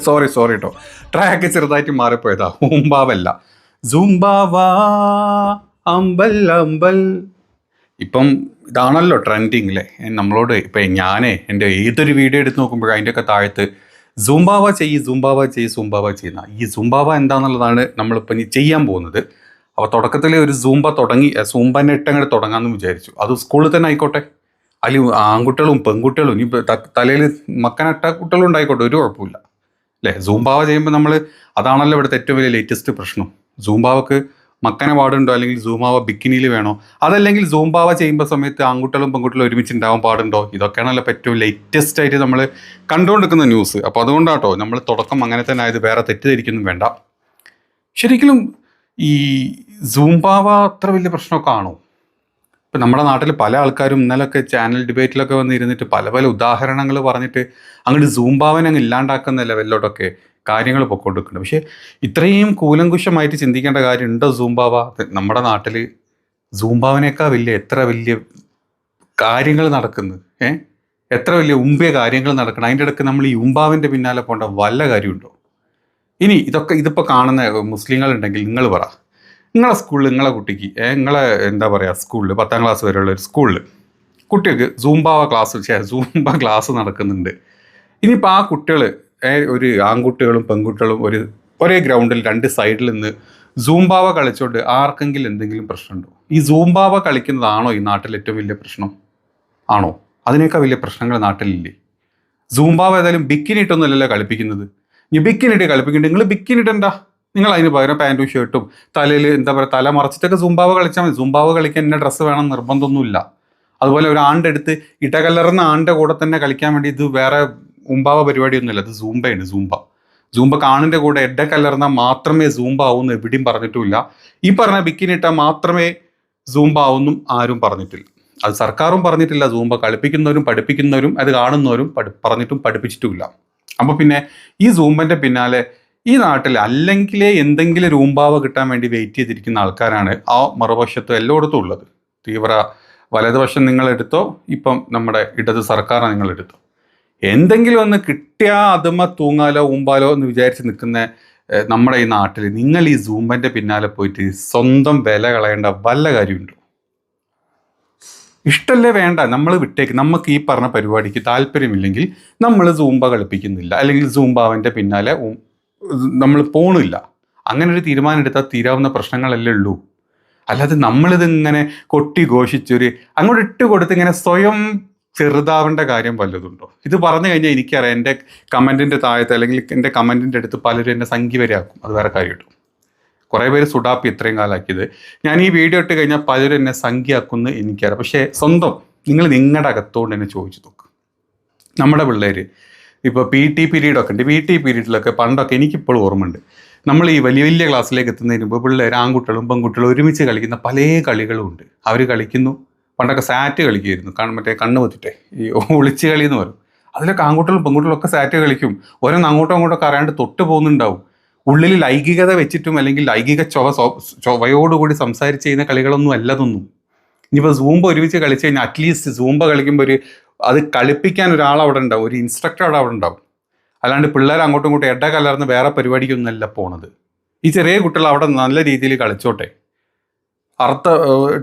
Sorry കേട്ടോ, track ചെറുതായിട്ട് മാറിപ്പോയതാ. ഊമ്പാവല്ല, സൂംബാവാ അമ്പൽ. ഇപ്പം ഇതാണല്ലോ ട്രെൻഡിങ് അല്ലേ. നമ്മളോട് ഇപ്പം എൻ്റെ ഏതൊരു വീഡിയോ എടുത്ത് നോക്കുമ്പോഴും അതിൻ്റെയൊക്കെ താഴത്ത് സൂംബാവ ചെയ്യുന്ന ഈ സൂംബാവ എന്താണെന്നുള്ളതാണ് നമ്മളിപ്പം ചെയ്യാൻ പോകുന്നത്. അപ്പോൾ തുടക്കത്തിൽ ഒരു സൂംബനെ ഇട്ടങ്ങോട്ട് തുടങ്ങാമെന്ന് വിചാരിച്ചു. അത് സ്കൂളിൽ തന്നെ ആയിക്കോട്ടെ, അതിൽ ആൺകുട്ടികളും പെൺകുട്ടികളും ഇനി തലയിൽ മക്കനട്ട കുട്ടികളും ഉണ്ടായിക്കോട്ടെ, ഒരു കുഴപ്പമില്ല അല്ലേ. സൂംബാവ ചെയ്യുമ്പോൾ നമ്മൾ അതാണല്ലോ ഇവിടുത്തെ ഏറ്റവും വലിയ ലേറ്റസ്റ്റ് പ്രശ്നം. സൂംബാവക്ക് മക്കനെ പാടുണ്ടോ, അല്ലെങ്കിൽ സൂംബാവ ബിക്കിനിയിൽ വേണോ, അതല്ലെങ്കിൽ സൂംബാവ ചെയ്യുമ്പോൾ സമയത്ത് ആൺകുട്ടികളും പെൺകുട്ടികളും ഒരുമിച്ച് ഉണ്ടാവാൻ പാടുണ്ടോ, ഇതൊക്കെയാണല്ലോ ഏറ്റവും ലേറ്റസ്റ്റ് ആയിട്ട് നമ്മൾ കണ്ടുകൊണ്ടിരിക്കുന്ന ന്യൂസ്. അപ്പോൾ അതുകൊണ്ടാട്ടോ നമ്മൾ തുടക്കം അങ്ങനെ തന്നെ ആയത്, വേറെ തെറ്റിദ്ധരിക്കൊന്നും വേണ്ട. ശരിക്കും ഈ സൂംബാവ അത്ര വലിയ പ്രശ്നമൊക്കെ ആണോ? ഇപ്പം നമ്മുടെ നാട്ടിൽ പല ആൾക്കാരും ഇന്നലൊക്കെ ചാനൽ ഡിബേറ്റിലൊക്കെ വന്നിരുന്നിട്ട് പല ഉദാഹരണങ്ങൾ പറഞ്ഞിട്ട് അങ്ങോട്ട് സൂംബാവനെ അങ്ങ് ഇല്ലാണ്ടാക്കുന്ന ലെവലിലോട്ടൊക്കെ കാര്യങ്ങൾ പൊയ്ക്കൊണ്ടിരിക്കുന്നുണ്ട്. പക്ഷേ ഇത്രയും കൂലങ്കുശമായിട്ട് ചിന്തിക്കേണ്ട കാര്യം ഉണ്ടോ സൂംബാവ? നമ്മുടെ നാട്ടിൽ സൂംബാവിനേക്കാൾ എത്ര വലിയ കാര്യങ്ങൾ നടക്കുന്നത്, എത്ര വലിയ ഉമ്പിയ കാര്യങ്ങൾ നടക്കണം. അതിൻ്റെ ഇടയ്ക്ക് നമ്മൾ ഈ ഉമ്പാവിൻ്റെ പിന്നാലെ പോകേണ്ട വല്ല കാര്യമുണ്ടോ? ഇനി ഇതിപ്പോൾ കാണുന്ന മുസ്ലിങ്ങളുണ്ടെങ്കിൽ നിങ്ങൾ പറ, നിങ്ങളെ സ്കൂളിൽ നിങ്ങളെ കുട്ടിക്ക് നിങ്ങളെ എന്താ പറയുക സ്കൂളിൽ 10ാം ക്ലാസ് വരെയുള്ള ഒരു സ്കൂളിൽ കുട്ടികൾക്ക് സൂംബ ക്ലാസ് നടക്കുന്നുണ്ട്. ഇനിയിപ്പോൾ ആ കുട്ടികൾ ഒരു ആൺകുട്ടികളും പെൺകുട്ടികളും ഒരേ ഗ്രൗണ്ടിൽ 2 സൈഡിൽ നിന്ന് സൂംബാവ കളിച്ചുകൊണ്ട് ആർക്കെങ്കിലും എന്തെങ്കിലും പ്രശ്നമുണ്ടോ? ഈ സൂംബാവ കളിക്കുന്നതാണോ ഈ നാട്ടിൽ ഏറ്റവും വലിയ പ്രശ്നം? ആണോ? അതിനേക്കാൾ വലിയ പ്രശ്നങ്ങൾ നാട്ടിലില്ലേ? സൂംബാവ ഏതായാലും ബിക്കിനിട്ടൊന്നുമല്ലല്ലോ കളിപ്പിക്കുന്നത്. ഇനി ബിക്കിനിട്ട് കളിപ്പിക്കുന്നുണ്ട്, നിങ്ങൾ ബിക്കിനിട്ടണ്ട, നിങ്ങൾ അതിന് പകരം പാൻറ്റും ഷർട്ടും തലയിൽ എന്താ പറയുക തല മറച്ചിട്ടൊക്കെ സൂംബാവ കളിച്ചാൽ മതി. സൂംബാവ കളിക്കാൻ എന്നെ ഡ്രസ്സ് വേണം നിർബന്ധമൊന്നുമില്ല. അതുപോലെ ഒരു ആണ്ട് എടുത്ത് ഇടകലർന്ന ആണിൻ്റെ കൂടെ തന്നെ കളിക്കാൻ വേണ്ടി ഇത് വേറെ ഉമ്പാവ പരിപാടിയൊന്നുമില്ല, അത് സൂംബയാണ്. സൂംബ കാണിൻ്റെ കൂടെ ഇടകലർന്നാൽ മാത്രമേ സൂംബ ആവുമെന്ന് എവിടെയും പറഞ്ഞിട്ടുമില്ല. ഈ പറഞ്ഞ ബിക്കിനിട്ടാൽ മാത്രമേ സൂംബ ആവുമെന്നും ആരും പറഞ്ഞിട്ടില്ല. അത് സർക്കാരും പറഞ്ഞിട്ടില്ല. സൂംബ കളിപ്പിക്കുന്നവരും പഠിപ്പിക്കുന്നവരും അത് കാണുന്നവരും പറഞ്ഞിട്ടും പഠിപ്പിച്ചിട്ടുമില്ല. അപ്പോൾ പിന്നെ ഈ സൂംബൻ്റെ പിന്നാലെ ഈ നാട്ടിൽ അല്ലെങ്കിലേ എന്തെങ്കിലും ഒരു ഊമ്പാവ കിട്ടാൻ വേണ്ടി വെയിറ്റ് ചെയ്തിരിക്കുന്ന ആൾക്കാരാണ് ആ മറുവശത്തും എല്ലായിടത്തും ഉള്ളത്. തീവ്ര വലതുവശം നിങ്ങളെടുത്തോ, ഇപ്പം നമ്മുടെ ഇടത് സർക്കാർ നിങ്ങളെടുത്തോ, എന്തെങ്കിലും ഒന്ന് കിട്ടിയാൽ അതുമ്മ തൂങ്ങാലോ ഊമ്പാലോ എന്ന് വിചാരിച്ച് നിൽക്കുന്ന നമ്മുടെ ഈ നാട്ടിൽ നിങ്ങൾ ഈ സൂംബൻ്റെ പിന്നാലെ പോയിട്ട് സ്വന്തം വില കളയേണ്ട വല്ല കാര്യമുണ്ടോ? ഇഷ്ടമല്ലേ വേണ്ട, നമ്മൾ വിട്ടേക്ക്. നമുക്ക് ഈ പറഞ്ഞ പരിപാടിക്ക് താല്പര്യമില്ലെങ്കിൽ നമ്മൾ സൂംബ കളിപ്പിക്കുന്നില്ല, അല്ലെങ്കിൽ സൂംബാവൻ്റെ പിന്നാലെ നമ്മൾ പോണില്ല. അങ്ങനെ ഒരു തീരുമാനം എടുത്താൽ തീരാവുന്ന പ്രശ്നങ്ങളല്ലേ ഉള്ളൂ. അല്ലാതെ നമ്മളിതിങ്ങനെ കൊട്ടി ഘോഷിച്ചൊരു അങ്ങോട്ട് ഇട്ട് കൊടുത്ത് ഇങ്ങനെ സ്വയം ചെറുതാവേണ്ട കാര്യം വല്ലതുണ്ടോ? ഇത് പറഞ്ഞു കഴിഞ്ഞാൽ എനിക്കറിയാം എൻ്റെ കമൻറ്റിൻ്റെ താഴത്ത് അല്ലെങ്കിൽ എൻ്റെ കമൻറ്റിൻ്റെ അടുത്ത് പലരും എന്നെ സംഖ്യ വരെ ആക്കും. അത് വേറെ കാര്യം കിട്ടും. കുറേ പേര് സുഡാപ്പി ഇത്രയും കാലമാക്കിയത്. ഞാൻ ഈ വീഡിയോ ഇട്ട് കഴിഞ്ഞാൽ പലരും എന്നെ സംഖ്യ ആക്കുമെന്ന് എനിക്കറിയാം. പക്ഷേ സ്വന്തം നിങ്ങളുടെ അകത്തോണ്ട് എന്നെ ചോദിച്ചു നോക്ക്. നമ്മുടെ പിള്ളേർ ഇപ്പോൾ PT പീരീഡൊക്കെ ഉണ്ട്. PT പീരീഡിലൊക്കെ പണ്ടൊക്കെ എനിക്കിപ്പോഴും ഓർമ്മയുണ്ട്, നമ്മൾ ഈ വലിയ ക്ലാസ്സിലേക്ക് എത്തുന്നതിന് മുമ്പ് പിള്ളേർ ആൺകുട്ടികളും പെൺകുട്ടികളും ഒരുമിച്ച് കളിക്കുന്ന പല കളികളും ഉണ്ട്. അവർ കളിക്കുന്നു. പണ്ടൊക്കെ സാറ്റ് കളിക്കുമായിരുന്നു, മറ്റേ കണ്ണ് പൊത്തിട്ടെ, ഈ ഒളിച്ച് കളി എന്ന് പറയും. അതിലൊക്കെ ആൺകുട്ടികളും പെൺകുട്ടികളും ഒക്കെ സാറ്റ് കളിക്കും. ഓരോന്ന് അങ്ങോട്ടൊക്കെ അറിയാണ്ട് തൊട്ട് പോകുന്നുണ്ടാവും. ഉള്ളിൽ ലൈംഗികത വെച്ചിട്ടും അല്ലെങ്കിൽ ലൈംഗിക ചൊവയോടുകൂടി സംസാരിച്ച് ചെയ്യുന്ന കളികളൊന്നും അല്ലതൊന്നും. ഇനിയിപ്പോൾ സൂംബ ഒരുമിച്ച് കളിച്ച് കഴിഞ്ഞാൽ അറ്റ്ലീസ്റ്റ് സൂംബ കളിക്കുമ്പോൾ അത് കളിപ്പിക്കാൻ ഒരാളവിടെ ഉണ്ടാവും, ഒരു ഇൻസ്ട്രക്ടർ അവിടെ ഉണ്ടാവും. അല്ലാണ്ട് പിള്ളേർ അങ്ങോട്ടും ഇങ്ങോട്ടും കലർന്ന് വേറെ പരിപാടിക്കൊന്നുമല്ല പോണത്. ഈ ചെറിയ കുട്ടികൾ അവിടെ നല്ല രീതിയിൽ കളിച്ചോട്ടെ.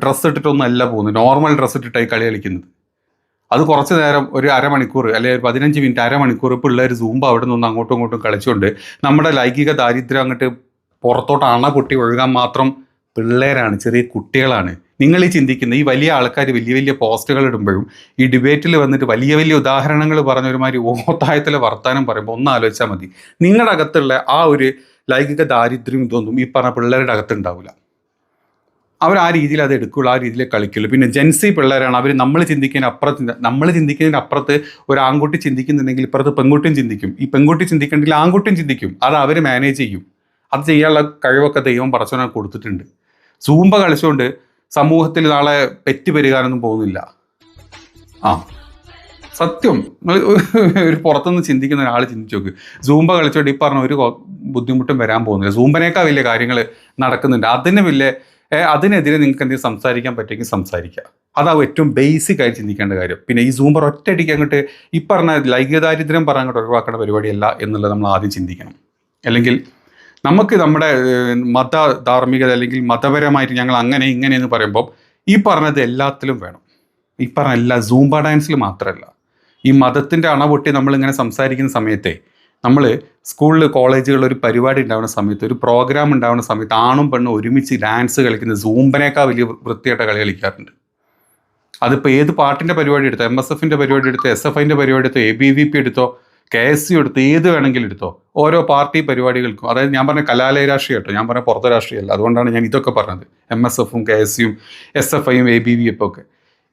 ഡ്രസ്സ് ഇട്ടിട്ടൊന്നും അല്ല പോകുന്നത്, നോർമൽ ഡ്രസ്സ് ഇട്ടിട്ടായി കളി കളിക്കുന്നത്. അത് കുറച്ച് നേരം ഒരു അരമണിക്കൂർ അല്ലെങ്കിൽ 15 മിനിറ്റ് അരമണിക്കൂർ പിള്ളേർ സൂംബ അവിടെ നിന്ന് അങ്ങോട്ടും ഇങ്ങോട്ടും കളിച്ചുകൊണ്ട് നമ്മുടെ ലൈംഗിക ദാരിദ്ര്യം അങ്ങോട്ട് പുറത്തോട്ട് പൊട്ടി ഒഴുകാൻ മാത്രം പിള്ളേരാണ്, ചെറിയ കുട്ടികളാണ്. നിങ്ങൾ ഈ ചിന്തിക്കുന്ന ഈ വലിയ ആൾക്കാർ വലിയ പോസ്റ്റുകൾ ഇടുമ്പോഴും ഈ ഡിബേറ്റിൽ വന്നിട്ട് വലിയ ഉദാഹരണങ്ങൾ പറഞ്ഞ ഒരുമാതിരി ഓത്തായത്തിലെ വർത്താനം പറയുമ്പോൾ ഒന്ന് ആലോചിച്ചാൽ മതി. നിങ്ങളുടെ അകത്തുള്ള ആ ഒരു ലൈംഗിക ദാരിദ്ര്യം ഇതൊന്നും ഈ പറഞ്ഞ പിള്ളേരുടെ അകത്തുണ്ടാവില്ല. അവർ ആ രീതിയിൽ അത് എടുക്കുള്ളൂ, ആ രീതിയിൽ കളിക്കുള്ളൂ. പിന്നെ ജെൻസി പിള്ളേരാണ് അവർ. നമ്മൾ ചിന്തിക്കുന്നതിന് അപ്പുറത്ത് ഒരു ആൺകുട്ടി ചിന്തിക്കുന്നുണ്ടെങ്കിൽ ഇപ്പുറത്ത് പെൺകുട്ടിയും ചിന്തിക്കും. ഈ പെൺകുട്ടി ചിന്തിക്കണമെങ്കിൽ ആൺകുട്ടിയും ചിന്തിക്കും. അത് അവർ മാനേജ് ചെയ്യും. അത് ചെയ്യാനുള്ള കഴിവൊക്കെ ദൈവം പടച്ചവനെ കൊടുത്തിട്ടുണ്ട്. സൂംബ കളിച്ചുകൊണ്ട് സമൂഹത്തിൽ നാളെ പെറ്റുപെരുകാനൊന്നും പോകുന്നില്ല. സത്യം. ഒരു പുറത്തുനിന്ന് ചിന്തിക്കുന്ന ഒരാൾ ചിന്തിച്ചു നോക്ക്. സൂംബ കളിച്ചോണ്ട് ഈ പറഞ്ഞ ഒരു ബുദ്ധിമുട്ടും വരാൻ പോകുന്നില്ല. സൂംബനേക്കാൾ വലിയ കാര്യങ്ങൾ നടക്കുന്നുണ്ട്. അതിനെതിരെ നിങ്ങൾക്ക് എന്തെങ്കിലും സംസാരിക്കാൻ പറ്റുമെങ്കിൽ സംസാരിക്കുക. അതാവും ഏറ്റവും ബേസിക് ആയി ചിന്തിക്കേണ്ട കാര്യം. പിന്നെ ഈ സൂംബർ ഒറ്റയടിക്ക് അങ്ങോട്ട് ഈ പറഞ്ഞ ലൈംഗികദാരിദ്ര്യം പറഞ്ഞ അങ്ങോട്ട് ഒഴിവാക്കേണ്ട പരിപാടിയല്ല എന്നുള്ളത് നമ്മൾ ആദ്യം ചിന്തിക്കണം. അല്ലെങ്കിൽ നമുക്ക് നമ്മുടെ മത ധാർമ്മികത അല്ലെങ്കിൽ മതപരമായിട്ട് ഞങ്ങൾ അങ്ങനെ ഇങ്ങനെ എന്ന് പറയുമ്പോൾ ഈ പറഞ്ഞത് എല്ലാത്തിലും വേണം. ഈ പറഞ്ഞ എല്ലാ സൂംബ ഡാൻസിൽ മാത്രമല്ല, ഈ മതത്തിൻ്റെ അണപൊട്ടി നമ്മളിങ്ങനെ സംസാരിക്കുന്ന സമയത്തെ നമ്മൾ സ്കൂളിൽ കോളേജുകളിൽ ഒരു പരിപാടി ഉണ്ടാവുന്ന സമയത്ത്, ഒരു പ്രോഗ്രാം ഉണ്ടാവുന്ന സമയത്ത് ആണും പെണ്ണും ഒരുമിച്ച് ഡാൻസ് കളിക്കുന്ന സൂംബനേക്കാൾ വലിയ വൃത്തിയായിട്ട കളി കളിക്കാറുണ്ട്. അതിപ്പോൾ ഏത് പാട്ടിൻ്റെ പരിപാടി എടുത്തോ, MSFൻ്റെ പരിപാടി എടുത്തോ, SFIൻ്റെ പരിപാടി എടുത്തോ, ABVP എടുത്തോ, KSU എടുത്തോ, ഏത് വേണമെങ്കിലും എടുത്തോ, ഓരോ പാർട്ടി പരിപാടികൾക്കും, അതായത് ഞാൻ പറഞ്ഞ കലാലയ രാഷ്ട്രീയം കേട്ടോ, ഞാൻ പറഞ്ഞ പുറത്തെ രാഷ്ട്രീയമല്ല, അതുകൊണ്ടാണ് ഞാൻ ഇതൊക്കെ പറഞ്ഞത്. MSFും KSUം SFIയും ABVP ഒക്കെ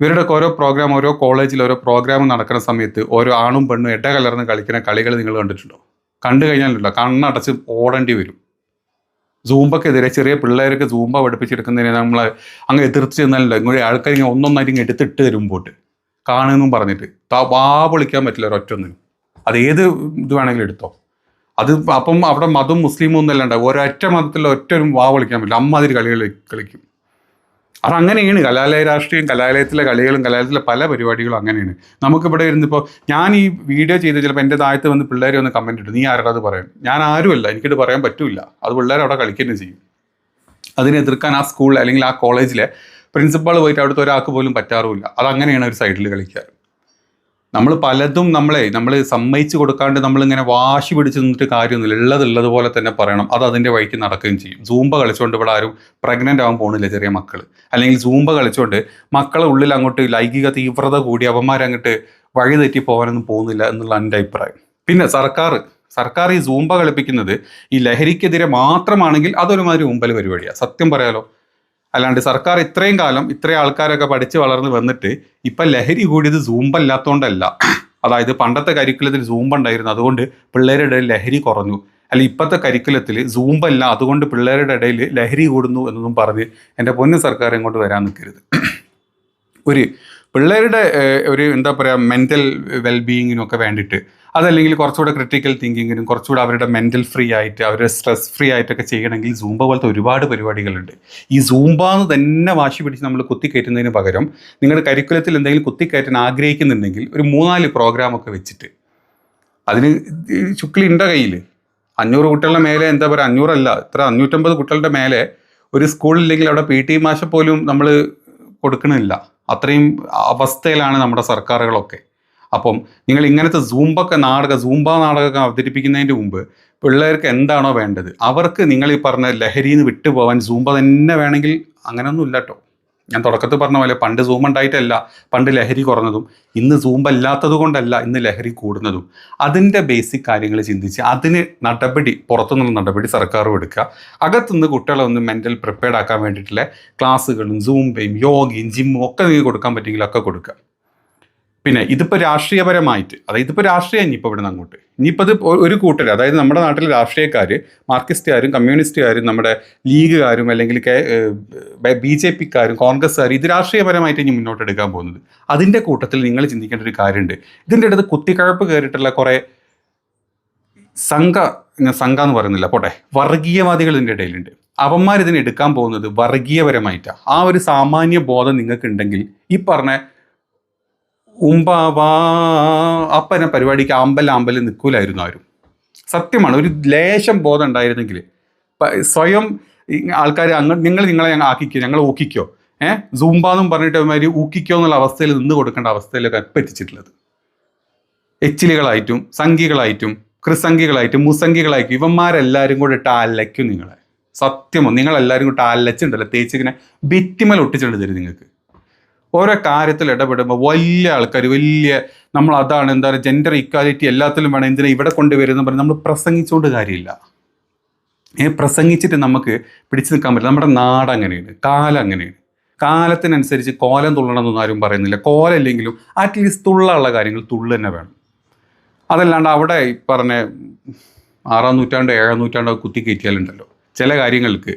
ഇവരുടെയൊക്കെ ഓരോ പ്രോഗ്രാം, ഓരോ കോളേജിൽ ഓരോ പ്രോഗ്രാം നടക്കുന്ന സമയത്ത് ഓരോ ആണും പെണ്ണും ഇടകലർന്ന് കളിക്കുന്ന കളികൾ നിങ്ങൾ കണ്ടിട്ടുണ്ടോ? കണ്ടു കഴിഞ്ഞാലുണ്ടോ കണ്ണടച്ച് ഓടേണ്ടി വരും. സൂംബക്കെതിരെ ചെറിയ പിള്ളേർക്ക് സൂംബ പഠിപ്പിച്ചെടുക്കുന്നതിന് നമ്മൾ അങ്ങ് എതിർത്ത് ചെന്നാലുണ്ടോ ഇങ്ങനെ ആൾക്കാർ ഇങ്ങനെ ഒന്നൊന്നായിട്ട് എടുത്തിട്ട് തരുമ്പോട്ട് കാണുമെന്നും പറഞ്ഞിട്ട് വാ പൊളിക്കാൻ പറ്റില്ല ഒരൊറ്റൊന്നിനും. അത് ഏത് ഇത് വേണമെങ്കിലും എടുത്തോ. അത് അപ്പം അവിടെ മതം മുസ്ലിമും ഒന്നല്ല ഉണ്ടാവും, ഒരൊറ്റ മതത്തിൽ ഒറ്റൊരു വാ പൊളിക്കാൻ പറ്റില്ല, അമ്മാതിരി കളികൾ കളിക്കും. അതങ്ങനെയാണ് കലാലയ രാഷ്ട്രീയം, കലാലയത്തിലെ കളികളും കലാലയത്തിലെ പല പരിപാടികളും അങ്ങനെയാണ്. നമുക്കിവിടെ ഇരുന്നിപ്പോൾ ഞാൻ ഈ വീഡിയോ ചെയ്ത് ചിലപ്പോൾ എൻ്റെ താഴത്ത് വന്ന് പിള്ളേർ വന്ന് കമൻറ്റ് ഇട്ടു, നീ ആരുടെ അത് പറയാൻ? ഞാൻ ആരുമല്ല, എനിക്കിത് പറയാൻ പറ്റില്ല. അത് പിള്ളേർ അവിടെ കളിക്കുക ചെയ്യും. അതിനെ എതിർക്കാൻ ആ സ്കൂളിൽ അല്ലെങ്കിൽ ആ കോളേജിലെ പ്രിൻസിപ്പാൾ പോയിട്ട് അവിടുത്തെ ഒരാൾക്ക് പോലും പറ്റാറുമില്ല. അതങ്ങനെയാണ് ഒരു സൈഡിൽ കളിക്കാറ്. നമ്മൾ പലതും നമ്മൾ സമ്മതിച്ച് കൊടുക്കാണ്ട് നമ്മളിങ്ങനെ വാശി പിടിച്ച് നിന്നിട്ട് കാര്യമൊന്നുമില്ല. ഉള്ളതുപോലെ തന്നെ പറയണം. അത് അതിൻ്റെ വഴിക്ക് നടക്കുകയും ചെയ്യും. സൂംബ കളിച്ചുകൊണ്ട് ഇവിടെ ആരും പ്രഗ്നൻ്റ് ആവാൻ പോകുന്നില്ല ചെറിയ മക്കൾ. അല്ലെങ്കിൽ സൂംബ കളിച്ചുകൊണ്ട് മക്കളെ ഉള്ളിൽ അങ്ങോട്ട് ലൈംഗിക തീവ്രത കൂടി അവന്മാരങ്ങോട്ട് വഴി തെറ്റി പോകാനൊന്നും പോകുന്നില്ല എന്നുള്ള എൻ്റെ അഭിപ്രായം. പിന്നെ സർക്കാർ ഈ സൂംബ കളിപ്പിക്കുന്നത് ഈ ലഹരിക്കെതിരെ മാത്രമാണെങ്കിൽ അതൊരുമാതിരി മുമ്പൽ പരിപാടിയാണ്, സത്യം പറയാലോ. അല്ലാണ്ട് സർക്കാർ ഇത്രയും കാലം ഇത്രയും ആൾക്കാരൊക്കെ പഠിച്ച് വളർന്ന് വന്നിട്ട് ഇപ്പം ലഹരി കൂടിയത് സൂംബ അല്ലാത്തതുകൊണ്ടല്ല. അതായത് പണ്ടത്തെ കരിക്കുലത്തിൽ സൂംബ ഉണ്ടായിരുന്നു, അതുകൊണ്ട് പിള്ളേരുടെ ഇടയിൽ ലഹരി കുറഞ്ഞു. അല്ലെങ്കിൽ ഇപ്പോഴത്തെ കരിക്കുലത്തിൽ സൂംബ അല്ല, അതുകൊണ്ട് പിള്ളേരുടെ ഇടയിൽ ലഹരി കൂടുന്നു എന്നൊന്നും പറഞ്ഞ് എൻ്റെ പൊന്നു സർക്കാർ ഇങ്ങോട്ട് വരാൻ നിൽക്കരുത്. ഒരു പിള്ളേരുടെ ഒരു എന്താ പറയുക മെൻ്റൽ വെൽബീയിങ്ങിനൊക്കെ വേണ്ടിയിട്ട്, അതല്ലെങ്കിൽ കുറച്ചുകൂടെ ക്രിട്ടിക്കൽ തിങ്കിങ്ങിനും കുറച്ചുകൂടെ അവരുടെ മെൻ്റൽ ഫ്രീ ആയിട്ട് അവരുടെ സ്ട്രെസ് ഫ്രീ ആയിട്ടൊക്കെ ചെയ്യണമെങ്കിൽ സൂംബ പോലത്തെ ഒരുപാട് പരിപാടികളുണ്ട്. ഈ സൂംബ എന്ന് തന്നെ വാശി പിടിച്ച് നമ്മൾ കുത്തിക്കയറ്റുന്നതിന് പകരം നിങ്ങളുടെ കരിക്കുലത്തിൽ എന്തെങ്കിലും കുത്തിക്കയറ്റാൻ ആഗ്രഹിക്കുന്നുണ്ടെങ്കിൽ ഒരു 3-4 പ്രോഗ്രാമൊക്കെ വെച്ചിട്ട്, അതിന് ശുക്ലിൻ്റെ കയ്യിൽ 500 കുട്ടികളുടെ മേലെ എന്താ പറയുക, 500 അല്ല, 550 കുട്ടികളുടെ മേലെ ഒരു സ്കൂളില്ലെങ്കിൽ അവിടെ PT മാഷ പോലും നമ്മൾ കൊടുക്കണില്ല. അത്രയും അവസ്ഥയിലാണ് നമ്മുടെ സർക്കാരുകളൊക്കെ. അപ്പം നിങ്ങൾ ഇങ്ങനത്തെ സൂംബ നാടകമൊക്കെ അവതരിപ്പിക്കുന്നതിൻ്റെ മുമ്പ് പിള്ളേർക്ക് എന്താണോ വേണ്ടത്, അവർക്ക് നിങ്ങൾ ഈ പറഞ്ഞ ലഹരിയിൽ നിന്ന് വിട്ടുപോകാൻ സൂംബ തന്നെ വേണമെങ്കിൽ അങ്ങനെയൊന്നും ഇല്ല കേട്ടോ. ഞാൻ തുടക്കത്തിൽ പറഞ്ഞ പോലെ പണ്ട് സൂംബ ഉണ്ടായിട്ടല്ല പണ്ട് ലഹരി കുറഞ്ഞതും, ഇന്ന് സൂംബ ഇല്ലാത്തത് കൊണ്ടല്ല ഇന്ന് ലഹരി കൂടുന്നതും. അതിൻ്റെ ബേസിക് കാര്യങ്ങൾ ചിന്തിച്ച് അതിന് പുറത്തുനിന്നുള്ള നടപടി സർക്കാരും എടുക്കുക. അകത്തുനിന്ന് കുട്ടികളെ ഒന്ന് മെൻ്റൽ പ്രിപ്പയർഡ് ആക്കാൻ വേണ്ടിയിട്ടുള്ള ക്ലാസ്സുകളും സൂംബയും യോഗയും ജിമ്മും ഒക്കെ നിങ്ങൾക്ക് കൊടുക്കാൻ പറ്റുമെങ്കിൽ ഒക്കെ കൊടുക്കുക. പിന്നെ ഇതിപ്പോൾ രാഷ്ട്രീയപരമായിട്ട്, അതായത് ഇതിപ്പോൾ രാഷ്ട്രീയം ഇനിയിപ്പോൾ ഇവിടെ നിന്ന് അങ്ങോട്ട് ഇനിയിപ്പോൾ അത് ഒരു കൂട്ടർ, അതായത് നമ്മുടെ നാട്ടിലെ രാഷ്ട്രീയക്കാർ, മാർക്സിസ്റ്റുകാരും കമ്മ്യൂണിസ്റ്റുകാരും നമ്മുടെ ലീഗുകാരും അല്ലെങ്കിൽ BJPക്കാരും കോൺഗ്രസ്സുകാരും ഇത് രാഷ്ട്രീയപരമായിട്ട് ഇനി മുന്നോട്ട് എടുക്കാൻ പോകുന്നത്. അതിൻ്റെ കൂട്ടത്തിൽ നിങ്ങൾ ചിന്തിക്കേണ്ട ഒരു കാര്യമുണ്ട്. ഇതിൻ്റെ അടുത്ത് കുത്തിക്കഴപ്പ് കയറിയിട്ടുള്ള കുറേ സംഘ എന്ന് പറയുന്നില്ല പോട്ടെ, വർഗീയവാദികൾ ഇതിൻ്റെ ഇടയിലുണ്ട്. അവന്മാരിതിനെ എടുക്കാൻ പോകുന്നത് വർഗീയപരമായിട്ടാണ്. ആ ഒരു സാമാന്യ ബോധം നിങ്ങൾക്ക് ഉണ്ടെങ്കിൽ ഈ പറഞ്ഞ അപ്പനെ പരിപാടിക്ക് അമ്പലം നിൽക്കൂലായിരുന്നു ആരും. സത്യമാണ്. ഒരു ലേശം ബോധം ഉണ്ടായിരുന്നെങ്കിൽ സ്വയം ആൾക്കാർ നിങ്ങളെ ആക്കിക്കോ, ഞങ്ങൾ ഊക്കിക്കോ, സൂംബാന്നും പറഞ്ഞിട്ട് അവന്മാർ ഊക്കിക്കോ എന്നുള്ള അവസ്ഥയിൽ നിന്ന് കൊടുക്കേണ്ട അവസ്ഥയിലൊക്കെ എത്തിച്ചിട്ടുള്ളത്. എച്ചിലികളായിട്ടും സംഘികളായിട്ടും ക്രിസംഘികളായിട്ടും മുസംഘികളായിട്ടും ഇവന്മാരെല്ലാവരും കൂടെ ഇട്ട് അലയ്ക്കും നിങ്ങളെ. സത്യമോ, നിങ്ങളെല്ലാവരും കൂടെ അലച്ചിട്ടുണ്ടല്ലോ, തേച്ചിങ്ങനെ ഭിത്തിമേൽ ഒട്ടിച്ചിട്ടുണ്ട് തരും നിങ്ങൾക്ക്. ഓരോ കാര്യത്തിൽ ഇടപെടുമ്പോൾ വലിയ ആൾക്കാർ നമ്മൾ അതാണ് എന്താ പറയുക ജെൻഡർ ഇക്വാലിറ്റി എല്ലാത്തിലും വേണം, എന്തിനാ ഇവിടെ കൊണ്ടുവരുന്ന പറഞ്ഞ് നമ്മൾ പ്രസംഗിച്ചുകൊണ്ട് കാര്യമില്ല. പ്രസംഗിച്ചിട്ട് നമുക്ക് പിടിച്ചു നിൽക്കാൻ പറ്റില്ല. നമ്മുടെ നാട് അങ്ങനെയാണ്, കാലം അങ്ങനെയാണ്. കാലത്തിനനുസരിച്ച് കോലം തുള്ളണമെന്നൊന്നും ആരും പറയുന്നില്ല. കോലം ഇല്ലെങ്കിലും അറ്റ്ലീസ്റ്റ് തുള്ളാനുള്ള കാര്യങ്ങൾ തുള്ളു തന്നെ വേണം. അതല്ലാണ്ട് അവിടെ പറഞ്ഞ 6-ാം നൂറ്റാണ്ട് 7-ാം നൂറ്റാണ്ടോ കുത്തി കയറ്റിയാലുണ്ടല്ലോ ചില കാര്യങ്ങൾക്ക്,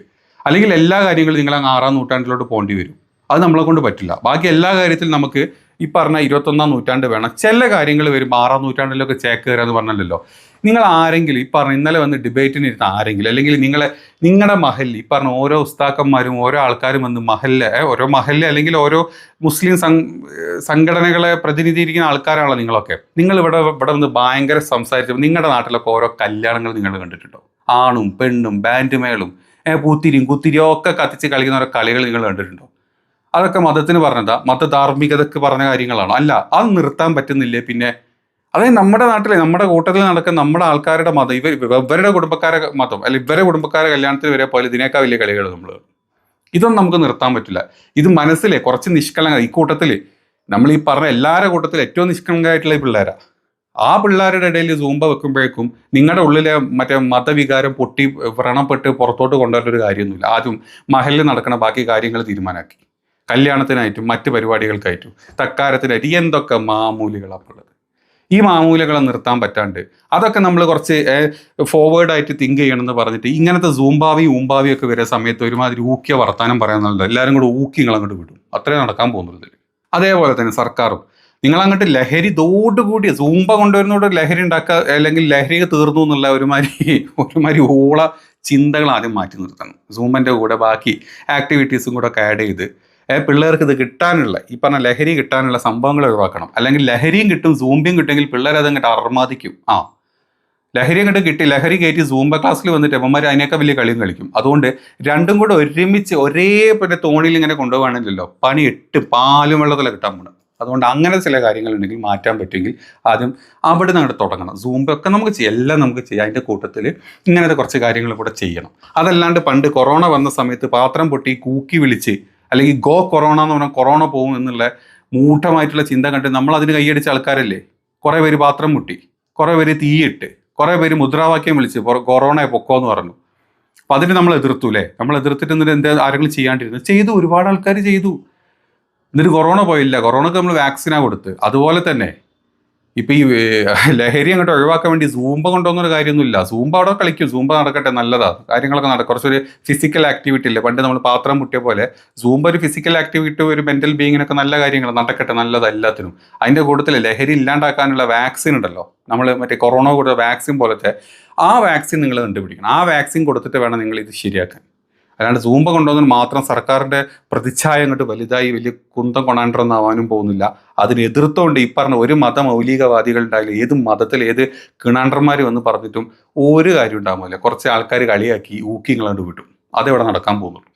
അല്ലെങ്കിൽ എല്ലാ കാര്യങ്ങളും നിങ്ങൾ അങ്ങ് 6-ാം നൂറ്റാണ്ടിലോട്ട് പോകേണ്ടി വരും. അത് നമ്മളെ കൊണ്ട് പറ്റില്ല. ബാക്കി എല്ലാ കാര്യത്തിലും നമുക്ക് ഈ പറഞ്ഞ 21-ാം നൂറ്റാണ്ട് വേണം, ചില കാര്യങ്ങൾ വരുമ്പോൾ 6-ാം നൂറ്റാണ്ടിലൊക്കെ ചേക്ക് കയറുക എന്ന് പറഞ്ഞല്ലോ. നിങ്ങൾ ആരെങ്കിലും ഈ പറഞ്ഞ ഇന്നലെ വന്ന് ഡിബേറ്റിന് ഇരുന്ന ആരെങ്കിലും, അല്ലെങ്കിൽ നിങ്ങളുടെ മഹല്ല് ഈ പറഞ്ഞ ഓരോ ഉസ്താക്കന്മാരും ഓരോ ആൾക്കാരും വന്ന് ഓരോ മഹല്ല് അല്ലെങ്കിൽ ഓരോ മുസ്ലിം സംഘടനകളെ പ്രതിനിധീകരിക്കുന്ന ആൾക്കാരാണല്ലോ നിങ്ങളൊക്കെ. നിങ്ങൾ ഇവിടെ വന്ന് ഭയങ്കര സംസാരിച്ചപ്പോൾ നിങ്ങളുടെ നാട്ടിലൊക്കെ ഓരോ കല്യാണങ്ങൾ നിങ്ങൾ കണ്ടിട്ടുണ്ടോ? ആണും പെണ്ണും ബാൻഡ് മേളും പൂത്തിരിയും കുത്തിരിയും ഒക്കെ കത്തിച്ച് കളിക്കുന്ന ഓരോ കളികൾ നിങ്ങൾ കണ്ടിട്ടുണ്ടോ? അതൊക്കെ മതത്തിന് പറഞ്ഞതാ, മതധാർമ്മികതയ്ക്ക് പറഞ്ഞ കാര്യങ്ങളാണോ? അല്ല. അത് നിർത്താൻ പറ്റുന്നില്ലേ പിന്നെ? അതായത് നമ്മുടെ നാട്ടിലെ നമ്മുടെ കൂട്ടത്തിൽ നടക്കുന്ന നമ്മുടെ ആൾക്കാരുടെ മതം, ഇവരുടെ കുടുംബക്കാരെ മതം അല്ല ഇവരുടെ കുടുംബക്കാരെ കല്യാണത്തിന് വരെ പോലെ ഇതിനേക്കാൾ വലിയ കളികൾ നമ്മൾ. ഇതൊന്നും നമുക്ക് നിർത്താൻ പറ്റില്ല. ഇത് മനസ്സിലെ കുറച്ച് നിഷ്കളങ്ക ഈ കൂട്ടത്തിൽ നമ്മൾ ഈ പറഞ്ഞ എല്ലാവരുടെ കൂട്ടത്തിൽ ഏറ്റവും നിഷ്കളങ്കമായിട്ടുള്ള ഈ പിള്ളേരാ. ആ പിള്ളേരുടെ ഇടയിൽ സൂമ്പ വെക്കുമ്പോഴേക്കും നിങ്ങളുടെ ഉള്ളിലെ മറ്റേ മതവികാരം പൊട്ടി വ്രണപ്പെട്ട് പുറത്തോട്ട് കൊണ്ടുവരേണ്ട ഒരു കാര്യമൊന്നുമില്ല. ആദ്യം മഹലിൽ നടക്കുന്ന ബാക്കി കാര്യങ്ങൾ തീരുമാനമാക്കി, കല്യാണത്തിനായിട്ടും മറ്റ് പരിപാടികൾക്കായിട്ടും തക്കാരത്തിനായിട്ട് എന്തൊക്കെ മാമൂലികളാണ് ഉള്ളത്. ഈ മാമൂലകളെ നിർത്താൻ പറ്റാണ്ട് അതൊക്കെ നമ്മൾ കുറച്ച് ഫോർവേഡായിട്ട് തിങ്ക് ചെയ്യണമെന്ന് പറഞ്ഞിട്ട് ഇങ്ങനത്തെ സൂംബാവിയും ഊമ്പാവിയും ഒക്കെ വരുന്ന സമയത്ത് ഒരുമാതിരി ഊക്കിയ വർത്താനം പറയാന്നുള്ളത് എല്ലാവരും കൂടെ ഊക്കി നിങ്ങളങ്ങോട്ട് വിടും. അത്രേ നടക്കാൻ പോകുന്നത്. അതേപോലെ തന്നെ സർക്കാരും നിങ്ങളങ്ങോട്ട് ലഹരി തോടുകൂടി സൂമ്പ കൊണ്ടുവരുന്നതോട് ലഹരി ഉണ്ടാക്കുക അല്ലെങ്കിൽ ലഹരി തീർന്നു എന്നുള്ള ഒരുമാതിരി ഊള ചിന്തകൾ ആദ്യം മാറ്റി നിർത്തണം. സൂമ്പൻ്റെ കൂടെ ബാക്കി ആക്ടിവിറ്റീസും കൂടെ ഒക്കെ ആഡ് ചെയ്ത് പിള്ളേർക്ക് ഇത് കിട്ടാനുള്ള ഈ പറഞ്ഞ ലഹരി കിട്ടാനുള്ള സംഭവങ്ങൾ ഒഴിവാക്കണം. അല്ലെങ്കിൽ ലഹരിയും കിട്ടും സൂമ്പിയും കിട്ടുമെങ്കിൽ പിള്ളേർ അതങ്ങോട്ട് അർമാദിക്കും. ലഹരി അങ്ങോട്ട് കിട്ടി, ലഹരി കയറ്റി സൂമ്പ ക്ലാസ്സിൽ വന്നിട്ട് അമ്മമാർ അതിനേക്കാൾ വലിയ കളിയും കളിക്കും. അതുകൊണ്ട് രണ്ടും കൂടെ ഒരുമിച്ച് ഒരേ പിന്നെ തോണിയിൽ ഇങ്ങനെ കൊണ്ടുപോകാണില്ലല്ലോ, പണി 8 പാലും വെള്ളത്തിലെ കിട്ടാൻ പോകണം. അതുകൊണ്ട് അങ്ങനെ ചില കാര്യങ്ങളുണ്ടെങ്കിൽ മാറ്റാൻ പറ്റുമെങ്കിൽ ആദ്യം അവിടെ നിന്ന് അങ്ങോട്ട് തുടങ്ങണം. സൂമ്പൊക്കെ നമുക്ക് ചെയ്യാം, എല്ലാം നമുക്ക് ചെയ്യാം. അതിൻ്റെ കൂട്ടത്തിൽ ഇങ്ങനത്തെ കുറച്ച് കാര്യങ്ങൾ കൂടെ ചെയ്യണം. അതല്ലാണ്ട് പണ്ട് കൊറോണ വന്ന സമയത്ത് പാത്രം പൊട്ടി കൂക്കി വിളിച്ച് അല്ലെങ്കിൽ ഗോ കൊറോണ എന്ന് പറഞ്ഞാൽ കൊറോണ പോകും എന്നുള്ള മൂഢമായിട്ടുള്ള ചിന്ത കണ്ട് നമ്മൾ അതിന് കൈയടിച്ച ആൾക്കാരല്ലേ. കുറേ പേര് പാത്രം മുട്ടി, കുറേ പേര് തീയിട്ട്, കുറേ പേര് മുദ്രാവാക്യം വിളിച്ച് കൊറോണയെ പൊക്കോന്ന് പറഞ്ഞു. അപ്പം അതിന് നമ്മൾ എതിർത്തൂലേ. നമ്മൾ എതിർത്തിട്ട് എന്നിട്ട് ആരെങ്കിലും ചെയ്യാണ്ടിരുന്നു? ചെയ്തു, ഒരുപാട് ആൾക്കാർ ചെയ്തു. എന്നിട്ട് കൊറോണ പോയില്ല. കൊറോണക്ക് നമ്മൾ വാക്സിനാണ് കൊടുത്ത്. അതുപോലെ തന്നെ ഇപ്പം ഈ ലഹരി അങ്ങോട്ട് ഒഴിവാക്കാൻ വേണ്ടി സൂമ്പ കൊണ്ടുവന്നൊരു കാര്യമൊന്നുമില്ല. സൂമ്പ അവിടെ കളിക്കും, സൂമ്പ നടക്കട്ടെ, നല്ലതാണ്, കാര്യങ്ങളൊക്കെ നടക്കും. കുറച്ചൊരു ഫിസിക്കൽ ആക്ടിവിറ്റി ഇല്ലേ, പണ്ട് നമ്മൾ പാത്രം മുട്ടിയ പോലെ സൂമ്പ ഒരു ഫിസിക്കൽ ആക്ടിവിറ്റി, ഒരു മെന്റൽ ബീയിങ്ങിനൊക്കെ നല്ല കാര്യങ്ങൾ നടക്കട്ടെ, നല്ലതാണ് എല്ലാത്തിനും. അതിൻ്റെ കൂട്ടത്തിൽ ലഹരി ഇല്ലാണ്ടാക്കാനുള്ള വാക്സിൻ ഉണ്ടല്ലോ, നമ്മൾ മറ്റേ കൊറോണ കൊടുത്ത വാക്സിൻ പോലത്തെ ആ വാക്സിൻ നിങ്ങൾ കണ്ടുപിടിക്കണം. ആ വാക്സിൻ കൊടുത്തിട്ട് വേണം നിങ്ങൾ ഇത് ശരിയാക്കാൻ. അല്ലാണ്ട് സൂമ്പ കൊണ്ടുവന്നാൽ മാത്രം സർക്കാരിൻ്റെ പ്രതിച്ഛായ അങ്ങോട്ട് വലുതായി വലിയ കുന്തം കൊണ്ടാണ്ടൊന്നും ആവാനും പോകുന്നില്ല. അതിന് എതിർത്തുകൊണ്ട് ഈ പറഞ്ഞ ഒരു മതമൗലികവാദികൾ ഉണ്ടായാലും ഏത് മതത്തിൽ ഏത് കിണാണ്ടർമാർ വന്ന് പറഞ്ഞിട്ടും ഒരു കാര്യം ഉണ്ടാകുമല്ലേ. കുറച്ച് ആൾക്കാർ കളിയാക്കി ഊക്കി ഇങ്ങളോട് വിട്ടും. അതെവിടെ നടക്കാൻ പോകുന്നുള്ളൂ.